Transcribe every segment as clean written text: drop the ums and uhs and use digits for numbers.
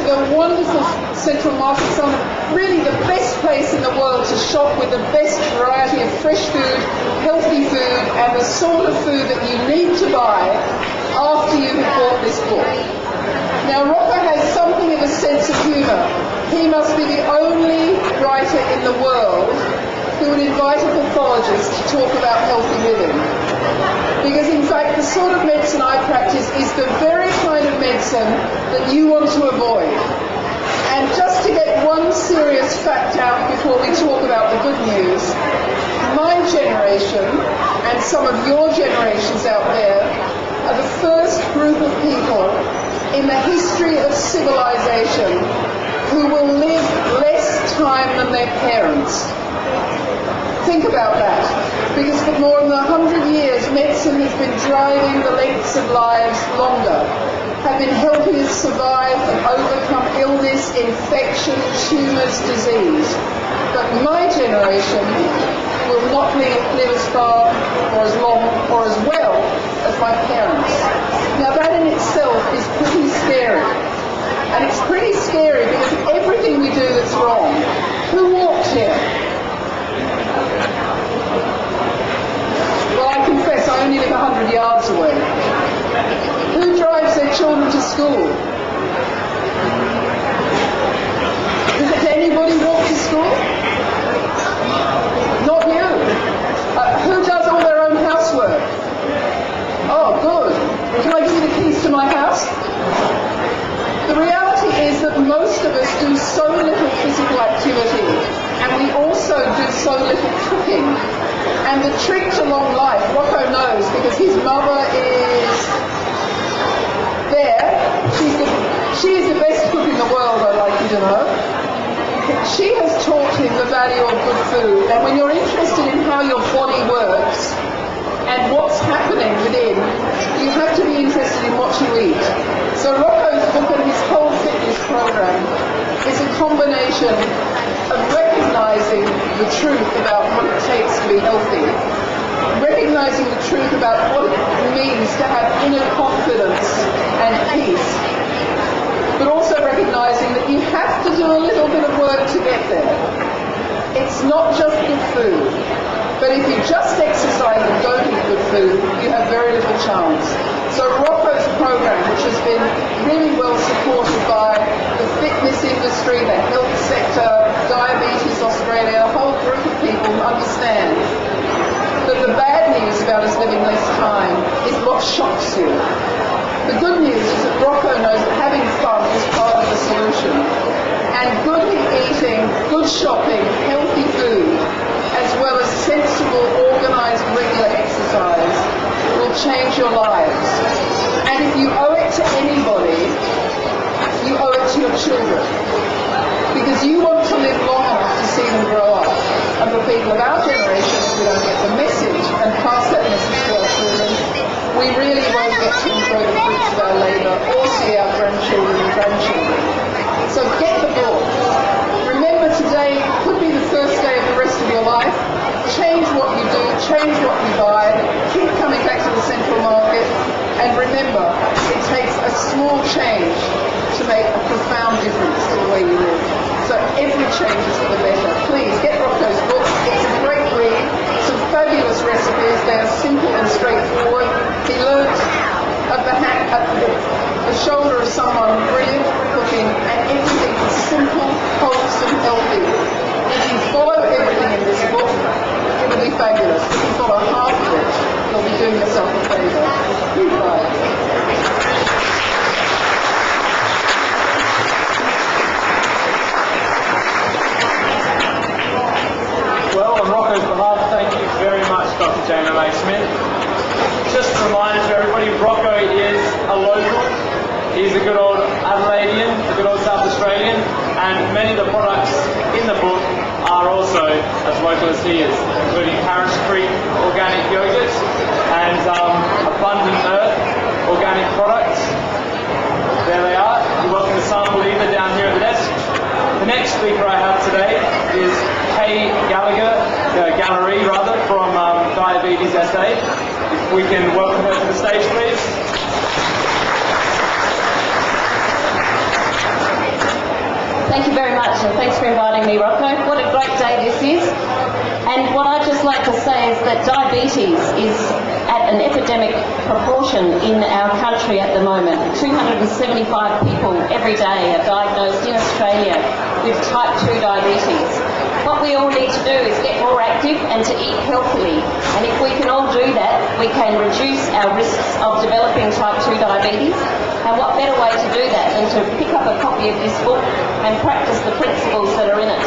a wonderful central market, some really the best place in the world to shop with the best variety of fresh food, healthy food, and the sort of food that you need to buy after you have bought this book. Now, Rocco has something of a sense of humour. He must be the only writer in the world who would invite a pathologist to talk about healthy living. Because in fact, the sort of medicine I practice is the very kind of medicine that you want to avoid. And just to get one serious fact out before we talk about the good news, my generation and some of your generations out there are the first group of people in the history of civilization who will live less time than their parents. Think about that, because for more than 100 years medicine has been driving the lengths of lives longer, have been helping us survive and overcome illness, infection, tumours, disease. But my generation will not live as far or as long or as well as my parents. Now that in itself is pretty scary. And it's pretty scary because everything we do that's wrong. Who walked here? Well, I confess I only live 100 yards away. Who drives their children to school? Does anybody walk to school? Not you. Who does all their own housework? Oh, good. Can I give you the keys to my house? The reality is that most of us do so little physical activity, and we also do so little cooking. And the trick to long life, Rocco knows because his mother is there. She is the best cook in the world, I'd like you to know. She has taught him the value of good food, and when you're interested in how your body works and what's happening within, you have to be interested in what you eat. So Rocco's book and his whole fitness program is a combination of recognizing the truth about what it takes to be healthy, recognizing the truth about what it means to have inner confidence and peace, but also recognizing that you have to do a little bit of work to get there. It's not just good food, but if you just exercise and don't eat good food, you have very little chance. So Rocco's program, which has been really well supported by the fitness industry, the health sector, Diabetes Australia, a whole group of people understand that the bad news about us living less time is what shocks you. The good news is that Rocco knows that having fun is part of the solution. And good eating, good shopping, healthy food, as well as sensible, organised, regular exercise will change your lives. And if you owe it to anybody, you owe it to your children. Because you want to live long enough to see them grow up. And for people of our generation, if we don't get the message and pass that message to our children, we really won't get to enjoy the fruits of our labour or see our grandchildren and grandchildren. So get the book. Remember, today could be the first day of the rest of your life. Change what you do, change what you buy, keep coming back to the central market, and remember, it takes a small change to make a profound difference to the way you live. So every change is for the better. Please get Rocco's book. It's a great read. Some fabulous recipes. They are simple and straightforward. He learnt at the shoulder of someone brilliant cooking, and everything is simple, wholesome, healthy. If you follow everything in this book, it will be fabulous. If you follow half of it, you'll be doing yourself a favour. Goodbye. Well, on Rocco's behalf, thank you very much, Dr. Jane M.A. Smith. Just a reminder to everybody, Rocco is a local. He's a good old Adelaidean, a good old South Australian, and many of the products in the book are also as local as he is, including Harris Creek organic yogurt and Abundant Earth organic products. There they are. You're welcome to sample either down here at the desk. The next speaker I have today is Kay Gallery from Diabetes SA. If we can welcome her to the stage, please. Thank you very much, and thanks for inviting me, Rocco. What a great day this is. And what I'd just like to say is that diabetes is at an epidemic proportion in our country at the moment. 275 people every day are diagnosed in Australia with type 2 diabetes. What we all need to do is get more active and to eat healthily. And if we can all do that, we can reduce our risks of developing type 2 diabetes. And what better way to do that than to pick up a copy of this book and practice the principles that are in it.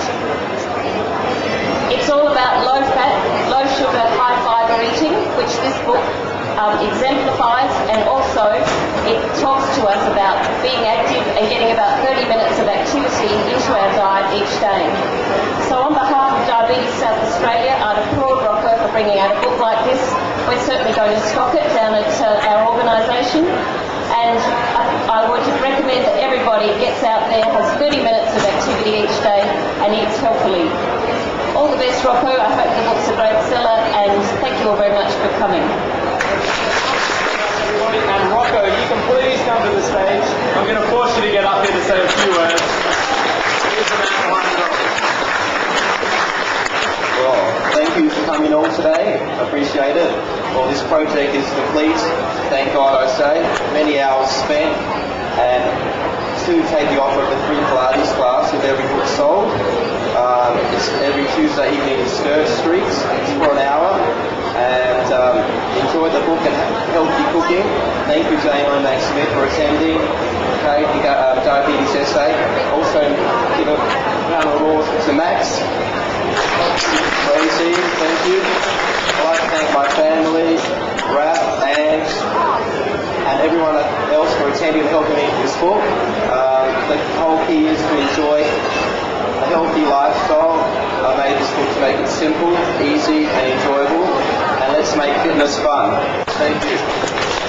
It's all about low fat, low sugar, high fibre eating, which this book exemplifies, and also it talks to us about being active and getting about 30 minutes of activity into our diet each day. So on behalf of Diabetes South Australia, I'd applaud Rocco for bringing out a book like this. We're certainly going to stock it down at our organisation, and I would recommend that everybody gets out there, has 30 minutes of activity each day and eats healthily. All the best, Rocco. I hope the book's a great seller, and thank you all very much for coming. And Rocco, you can please come to the stage. I'm going to force you to get up here to say a few words. Well, thank you for coming all today. I appreciate it. Well, this project is complete. Thank God, I say. Many hours spent, and to take the offer of a free Pilates class with every book sold. It's every Tuesday evening in Sturt Street for an hour. And enjoy the book and healthy cooking. Thank you, Jane Mac Smith, for attending. Okay, the diabetes essay. Also, give a round of applause to Max. Tracy, thank you. I'd like to thank my family, Rap, and everyone else for attending and helping me with this book. The whole key is to enjoy a healthy lifestyle. I made this book to make it simple, easy, and enjoyable. And let's make fitness fun. Thank you.